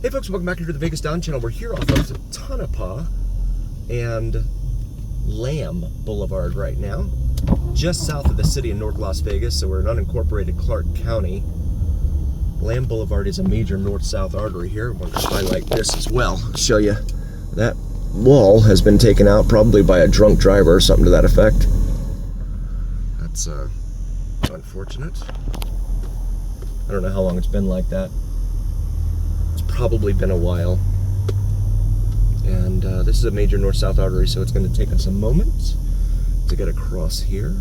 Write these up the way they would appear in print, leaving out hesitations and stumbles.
Hey folks, welcome back here to the Vegas Down channel. We're here off of Tonopah and Lamb Boulevard right now, just south of the city of North Las Vegas, so we're in unincorporated Clark County. Lamb Boulevard is a major north-south artery here. I want to highlight this as well. Show you that wall has been taken out, probably by a drunk driver or something to that effect. That's unfortunate. I don't know how long it's been like that. It's probably been a while. And this is a major north-south artery, so it's going to take us a moment to get across here.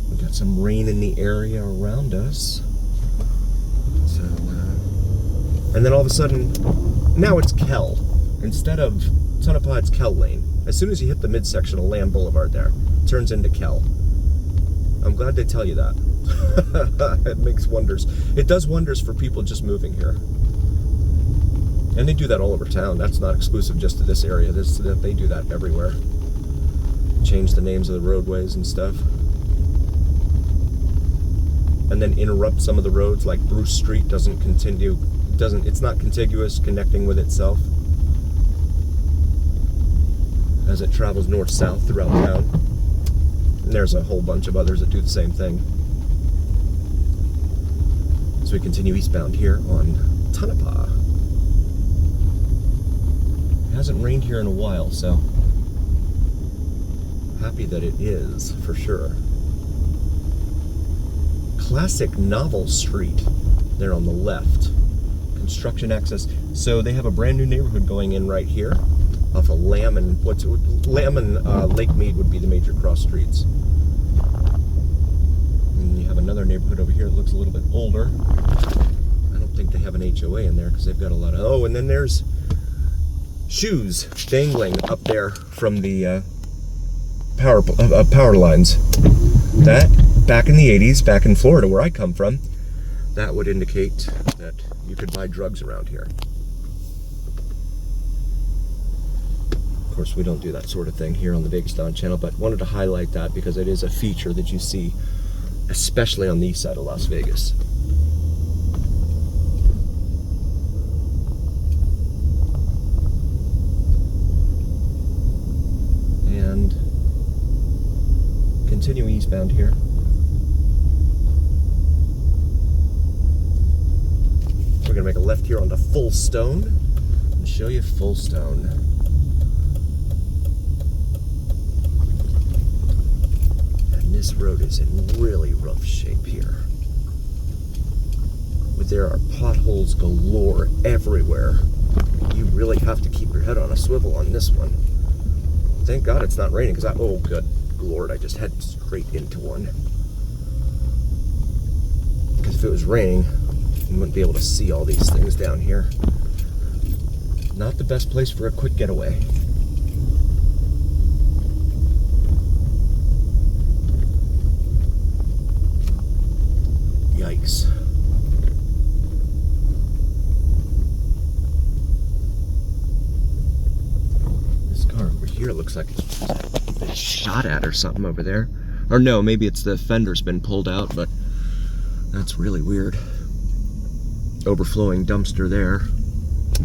We've got some rain in the area around us. So, and then all of a sudden, now it's Kell. Instead of Tonopah, it's Kell Lane. As soon as you hit the midsection of Lamb Boulevard there, it turns into Kell. I'm glad they tell you that. It makes wonders. It does wonders for people just moving here. And they do that all over town. That's not exclusive just to this area. They do that everywhere. Change the names of the roadways and stuff. And then interrupt some of the roads, like Bruce Street it's not contiguous, connecting with itself as it travels north-south throughout town. And there's a whole bunch of others that do the same thing. So we continue eastbound here on Tonopah. It hasn't rained here in a while, so happy that it is, for sure. Classic Novel Street there on the left. Construction access. So they have a brand new neighborhood going in right here off of Lamb and Lake Mead would be the major cross streets. And you have another neighborhood over here that looks a little bit older. I don't think they have an HOA in there because they've got a lot of... Oh, and then there's shoes dangling up there from the power lines. That, back in the 80s, back in Florida where I come from, that would indicate that you could buy drugs around here. Of course, we don't do that sort of thing here on the Vegas Down channel, but wanted to highlight that because it is a feature that you see, especially on the east side of Las Vegas. And continuing eastbound here. We're going to make a left here onto Full Stone and show you Full Stone. And this road is in really rough shape here. There are potholes galore everywhere. You really have to keep your head on a swivel on this one. Thank God it's not raining, because oh good Lord, I just headed straight into one. Because if it was raining, you wouldn't be able to see all these things down here. Not the best place for a quick getaway. Yikes. This car over here looks like it's been shot at or something over there. Or no, maybe it's the fender's been pulled out, but that's really weird. Overflowing dumpster there.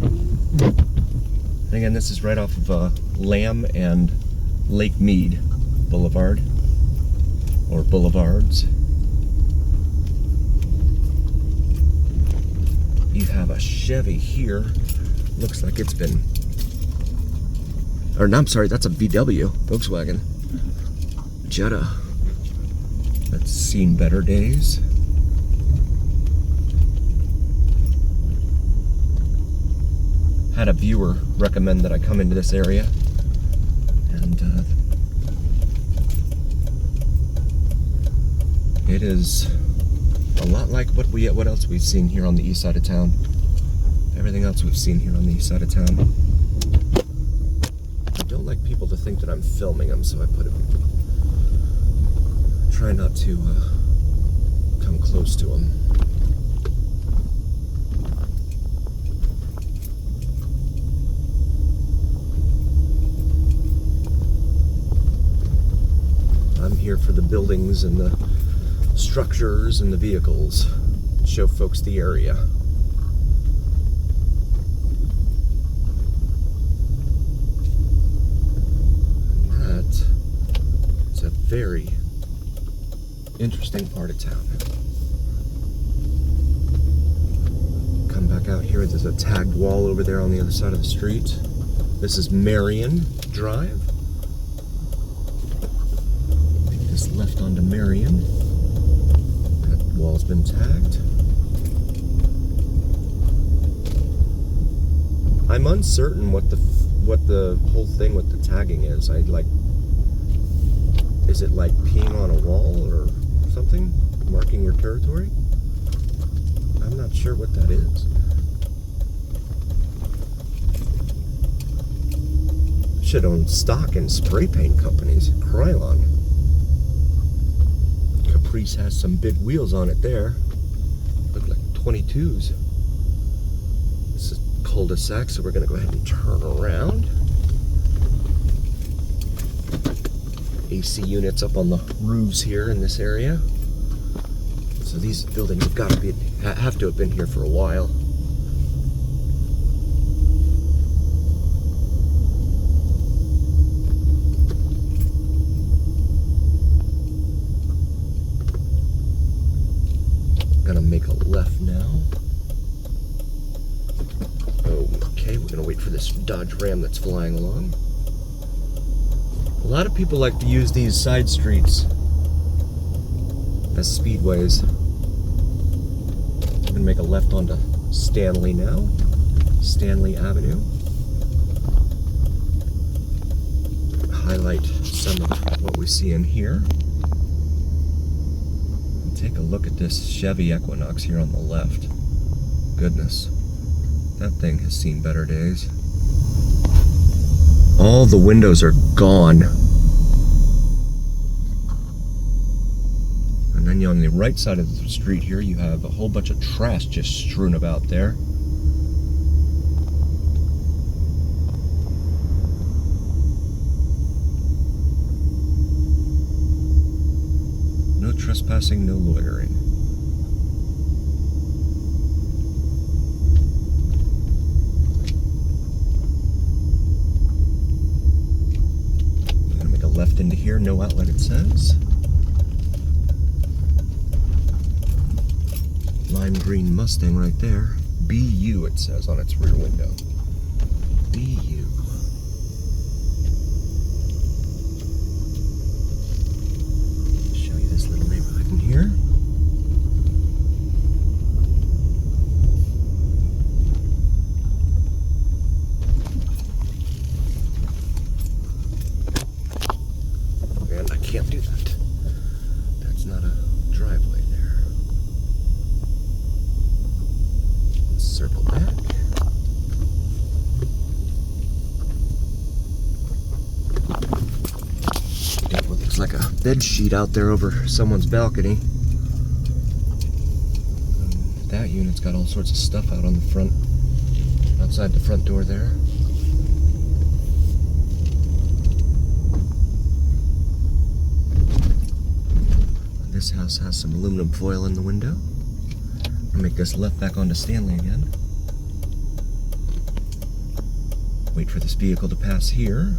And again, this is right off of Lamb and Lake Mead Boulevard, or boulevards. You have a Chevy here. Looks like it's been, or no, I'm sorry, that's a VW, Volkswagen Jetta. That's seen better days. Had a viewer recommend that I come into this area, and it is a lot like what else we've seen here on the east side of town. Everything else we've seen here on the east side of town. I don't like people to think that I'm filming them, so I try not to come close to them. I'm here for the buildings and the structures and the vehicles. Show folks the area. very interesting part of town. Come back out here, there's a tagged wall over there on the other side of the street. This is Marion Drive. Make this left onto Marion. That wall's been tagged. I'm uncertain what the whole thing with the tagging is. Is it like peeing on a wall or something? Marking your territory? I'm not sure what that is. Should own stock in spray paint companies. Krylon. Caprice has some big wheels on it there. Look like 22s. This is cul-de-sac, so we're going to go ahead and turn around. AC units up on the roofs here in this area. So these buildings have to have been here for a while. Gonna make a left now. Okay, we're gonna wait for this Dodge Ram that's flying along. A lot of people like to use these side streets as speedways. I'm gonna make a left onto Stanley now. Stanley Avenue. Highlight some of what we see in here. And take a look at this Chevy Equinox here on the left. Goodness, that thing has seen better days. All the windows are gone. And then on the right side of the street here, you have a whole bunch of trash just strewn about there. No trespassing, no loitering. Left into here, no outlet it says. Lime green Mustang right there. BU it says on its rear window. BU. Show you this little neighborhood in here. Can't do that. That's not a driveway there. Let's circle back. Got what looks like a bed sheet out there over someone's balcony. That unit's got all sorts of stuff out on the front, outside the front door there. This house has some aluminum foil in the window. I'll make this left back onto Stanley again. Wait for this vehicle to pass here.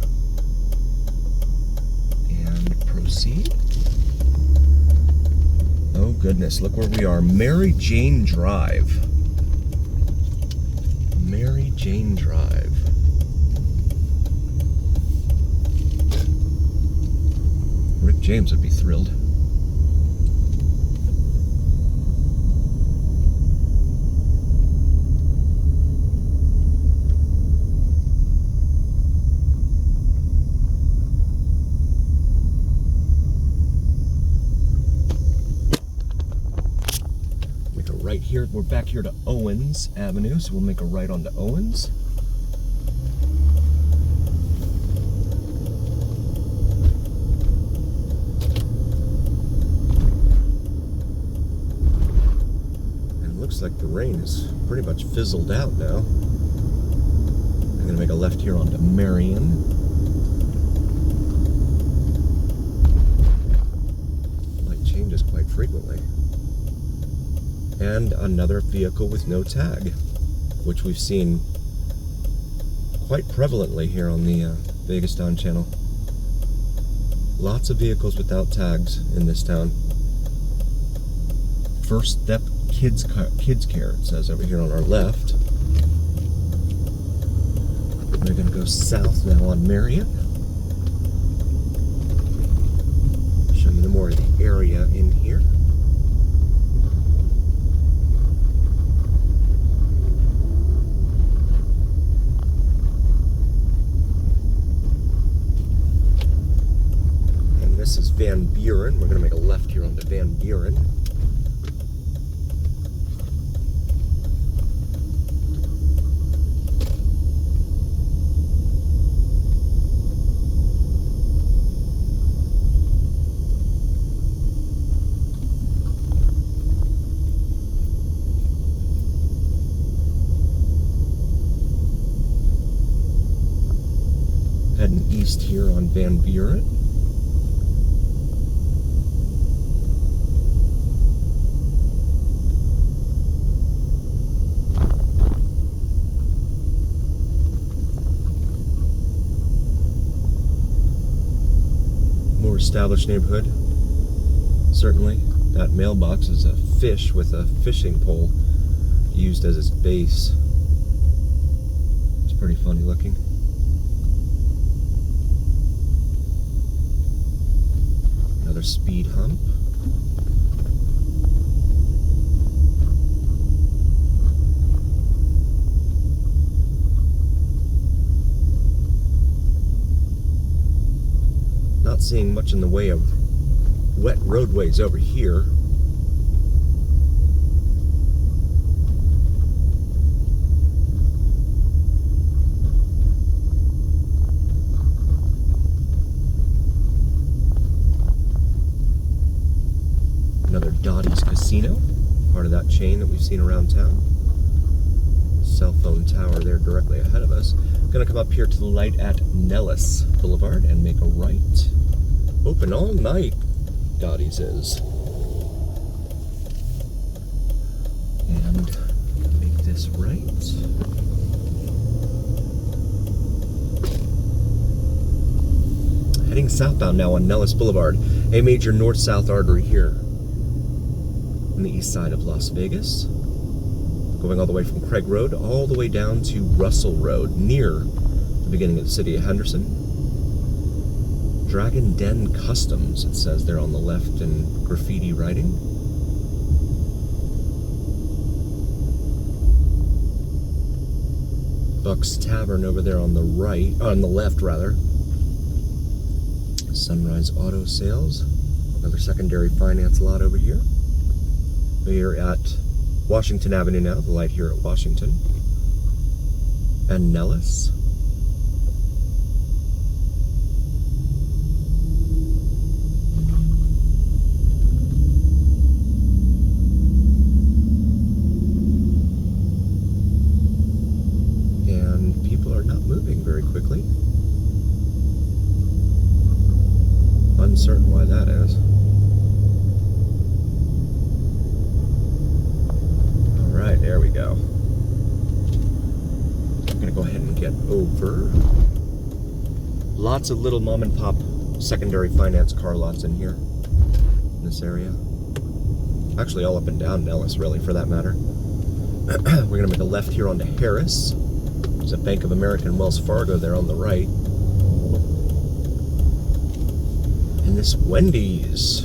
And proceed. Oh goodness, look where we are. Mary Jane Drive. Mary Jane Drive. Rick James would be thrilled. Right here, we're back here to Owens Avenue, so we'll make a right onto Owens. And it looks like the rain is pretty much fizzled out now. I'm gonna make a left here onto Marion. Light changes quite frequently. And another vehicle with no tag, which we've seen quite prevalently here on the Vegas Dawn channel. Lots of vehicles without tags in this town. First Step Kids Care, it says over here on our left. We're going to go south now on Marion. Show you more of the area in here. And this is Van Buren. We're going to make a left here onto Van Buren. Heading east here on Van Buren. More established neighborhood. Certainly. That mailbox is a fish with a fishing pole used as its base. It's pretty funny looking. Another speed hump. Not seeing much in the way of wet roadways over here. Another Dottie's Casino, part of that chain that we've seen around town. Cell phone tower there directly ahead of us. Gonna come up here to the light at Nellis Boulevard and make a right. Open all night, Dottie's is. And make this right. Heading southbound now on Nellis Boulevard, a major north-south artery here on the east side of Las Vegas. Going all the way from Craig Road all the way down to Russell Road, near the beginning of the city of Henderson. Dragon Den Customs, it says there on the left in graffiti writing. Buck's Tavern over there on the right, on the left rather. Sunrise Auto Sales, another secondary finance lot over here. We're at Washington Avenue now, the light here at Washington. And Nellis. And people are not moving very quickly. Uncertain why that is. Alright, there we go. I'm gonna go ahead and get over. Lots of little mom and pop secondary finance car lots in here, in this area. Actually all up and down Nellis, really, for that matter. We're gonna make a left here onto Harris. There's a Bank of America and Wells Fargo there on the right. And this Wendy's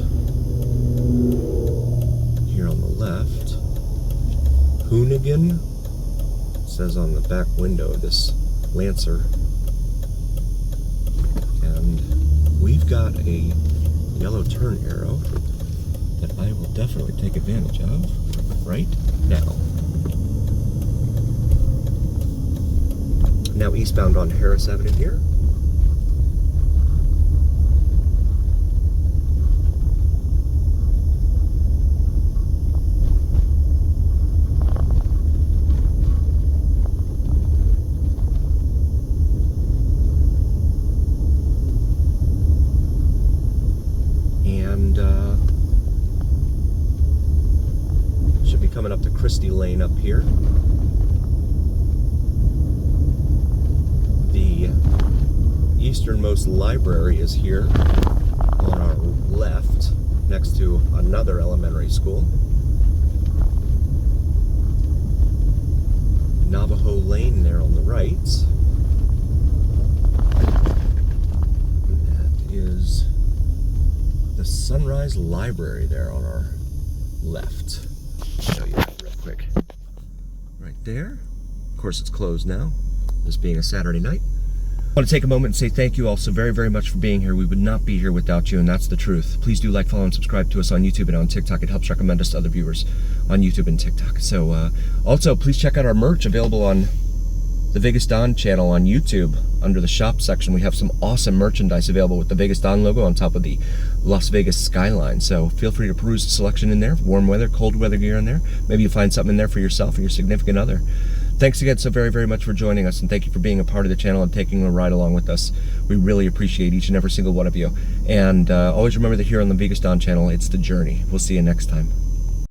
here on the left. Hoonigan, it says on the back window of this Lancer. And we've got a yellow turn arrow that I will definitely take advantage of right now. Now eastbound on Harris Avenue here. And should be coming up to Christie Lane up here. The easternmost library is here. left next to another elementary school. Navajo Lane there on the right. And that is the Sunrise Library there on our left. I'll show you that real quick. Right there. Of course, it's closed now, this being a Saturday night. I want to take a moment and say thank you all so very, very much for being here. We would not be here without you, and that's the truth. Please do like, follow, and subscribe to us on YouTube and on TikTok. It helps recommend us to other viewers on YouTube and TikTok. So, also, please check out our merch available on the Vegas Don channel on YouTube. Under the shop section, we have some awesome merchandise available with the Vegas Don logo on top of the Las Vegas skyline. So feel free to peruse the selection in there. Warm weather, cold weather gear in there. Maybe you find something in there for yourself or your significant other. Thanks again so very, very much for joining us, and thank you for being a part of the channel and taking a ride along with us. We really appreciate each and every single one of you. And always remember that here on the Vegas Don channel, it's the journey. We'll see you next time.